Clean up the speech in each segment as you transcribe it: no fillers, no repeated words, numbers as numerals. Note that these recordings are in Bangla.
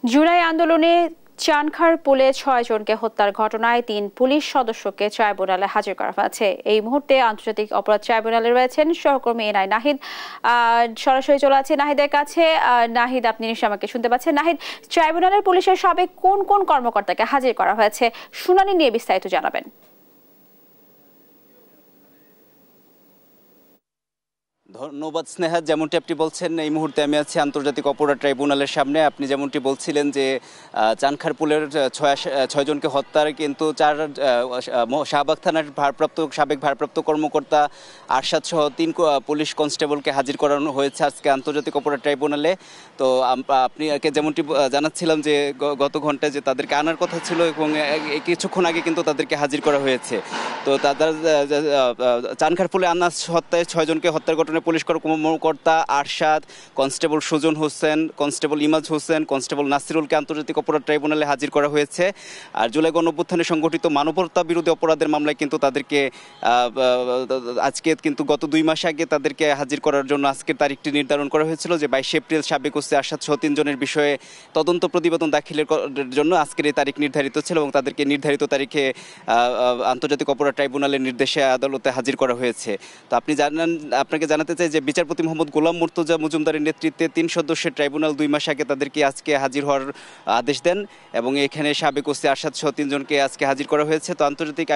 জুলাই আন্দোলনে চানখার পুলে ৬ জনকে হত্যার ঘটনায় ৩ পুলিশ সদস্যকে ট্রাইব্যুনালে হাজির করা হয়েছে। এই মুহূর্তে আন্তর্জাতিক অপরাধ ট্রাইব্যুনালে রয়েছেন সহকর্মী এনআই নাহিদ। সরাসরি চলে আছে নাহিদের কাছে। নাহিদ, আপনি নিশ্চয়ই আমাকে শুনতে পাচ্ছেন। নাহিদ, ট্রাইব্যুনালের পুলিশের সাবেক কোন কোন কর্মকর্তাকে হাজির করা হয়েছে, শুনানি নিয়ে বিস্তারিত জানাবেন। ধন্যবাদ স্নেহা। যেমনটি আপনি বলছেন, এই মুহূর্তে আমি আছি আন্তর্জাতিক অপরাধ ট্রাইব্যুনালের সামনে। আপনি যেমনটি বলছিলেন যে চানখারপুলের ৬ জনকে হত্যার কিন্তু ৪ শাহবাগ থানার সাবেক ভারপ্রাপ্ত কর্মকর্তা আরশাদ সহ ৩ পুলিশ কনস্টেবলকে হাজির করানো হয়েছে আজকে আন্তর্জাতিক অপরাধ ট্রাইব্যুনালে। তো আপনি যেমনটি জানাচ্ছিলাম যে গত ঘন্টায় যে তাদেরকে আনার কথা ছিল এবং কিছুক্ষণ আগে কিন্তু তাদেরকে হাজির করা হয়েছে। তো তাদের চানখারপুলে আনাস হত্যায় ৬ জনকে হত্যার ঘটনায় পুলিশ কর্মকর্তা Arshad, constable Sujon Hossain, constable Imaj Hossain, constable নাসিরুলকে আন্তর্জাতিক অপরাধ ট্রাইব্যুনালে হাজির করা হয়েছে। আর জুলাই গণঅভ্যুত্থানে সংঘটিত মানবতা বিরোধী অপরাধের মামলায় কিন্তু তাদেরকে আজকে কিন্তু গত 2 মাস আগে তাদেরকে হাজির করার জন্য আজকের তারিখটি নির্ধারণ করা হয়েছিল যে 22 এপ্রিল সাবেক ওসি আরশাদ সহ 3 জনের বিষয়ে তদন্ত প্রতিবেদন দাখিলের জন্য আজকের এই তারিখ নির্ধারিত ছিল এবং তাদেরকে নির্ধারিত তারিখে আন্তর্জাতিক অপরাধ ট্রাইব্যুনালের নির্দেশে আদালতে হাজির করা হয়েছে। তো আপনাকে জানাতে চাই যে বিচারপতি মোহাম্মদ গোলাম মুর্তজা মজুমদারের নেতৃত্বে 3 সদস্যের ট্রাইব্যুনাল 2 মাস আগে তাদেরকে আজকে হাজির হওয়ার আদেশ দেন এবং এখানে সাবেক ওসি আরশাদ সহ 3 জনকে আজকে হাজির করা হয়েছে। তো আন্তর্জাতিক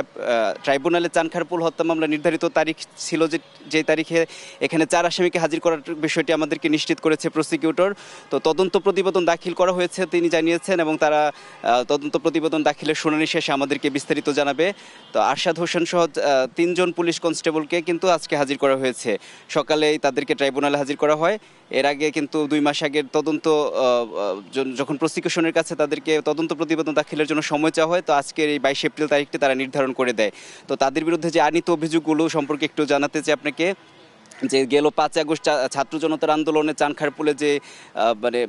ট্রাইব্যুনালে চানখারপুল হত্যা মামলা নির্ধারিত তারিখ ছিল যে তারিখে এখানে 4 আসামিকে হাজির করার বিষয়টি আমাদেরকে নিশ্চিত করেছে প্রসিকিউটর। তো তদন্ত প্রতিবেদন দাখিল করা হয়েছে তিনি জানিয়েছেন এবং তারা তদন্ত প্রতিবেদন দাখিলের শুনানি শেষে আমাদেরকে বিস্তারিত জানাবে। তো আরশাদ হোসেন সহ 3 জন পুলিশ কনস্টেবলকে কিন্তু আজকে হাজির করা হয়েছে। সকালেই তাদেরকে ট্রাইব্যুনালে হাজির করা হয়। এর আগে কিন্তু 2 মাস আগের তদন্ত যখন প্রসিকিউশনের কাছে তাদেরকে তদন্ত প্রতিবেদন দাখিলের জন্য সময় চাওয়া হয়, তো আজকের এই 22 এপ্রিল তারিখটি তারা নির্ধারণ করে দেয়। তো তাদের বিরুদ্ধে যে আনীত অভিযোগগুলো সম্পর্কে একটু জানাতে চাই আপনাকে যে গেল 5 আগস্ট ছাত্র জনতার আন্দোলনে চানখারপুলে যে মানে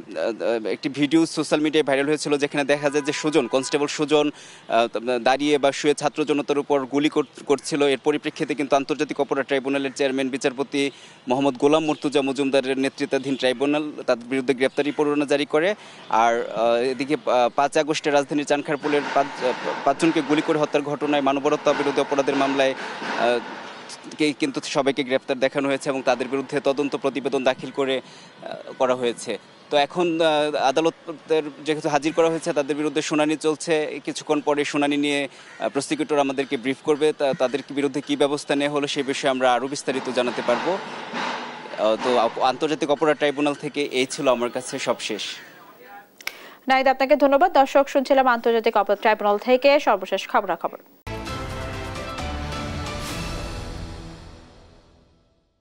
একটি ভিডিও সোশ্যাল মিডিয়ায় ভাইরাল হয়েছিল যেখানে দেখা যায় যে কনস্টেবল সুজন দাঁড়িয়ে বা শুয়ে ছাত্র জনতার উপর গুলি করছিল। এর পরিপ্রেক্ষিতে কিন্তু আন্তর্জাতিক অপরাধ ট্রাইব্যুনালের চেয়ারম্যান বিচারপতি মোহাম্মদ গোলাম মুর্তজা মজুমদারের নেতৃত্বাধীন ট্রাইব্যুনাল তাদের বিরুদ্ধে গ্রেপ্তারি পরোয়ানা জারি করে। আর এদিকে 5 আগস্টে রাজধানীর চানখারপুলের 5 জনকে গুলি করে হত্যার ঘটনায় মানবতা বিরোধী অপরাধের মামলায় কিন্তু সবাইকে গ্রেপ্তার দেখানো হয়েছে এবং তাদের বিরুদ্ধে তদন্ত প্রতিবেদন দাখিল করা হয়েছে। তো এখন আদালতের যেহেতু হাজির করা হয়েছে তাদের বিরুদ্ধে শুনানি চলছে। কিছুক্ষণ পরে শুনানি নিয়ে প্রসিকিউটর আমাদেরকে ব্রিফ করবে, তাদের বিরুদ্ধে কী ব্যবস্থা নেওয়া হলো সেই বিষয়ে আমরা আরও বিস্তারিত জানাতে পারবো। তো আন্তর্জাতিক অপরাধ ট্রাইব্যুনাল থেকে এই ছিল আমার কাছে সবশেষ। নাহিদ, আপনাকে ধন্যবাদ। দর্শক, শুনছিলাম আন্তর্জাতিক অপরাধ ট্রাইব্যুনাল থেকে সর্বশেষ খবরাখবর।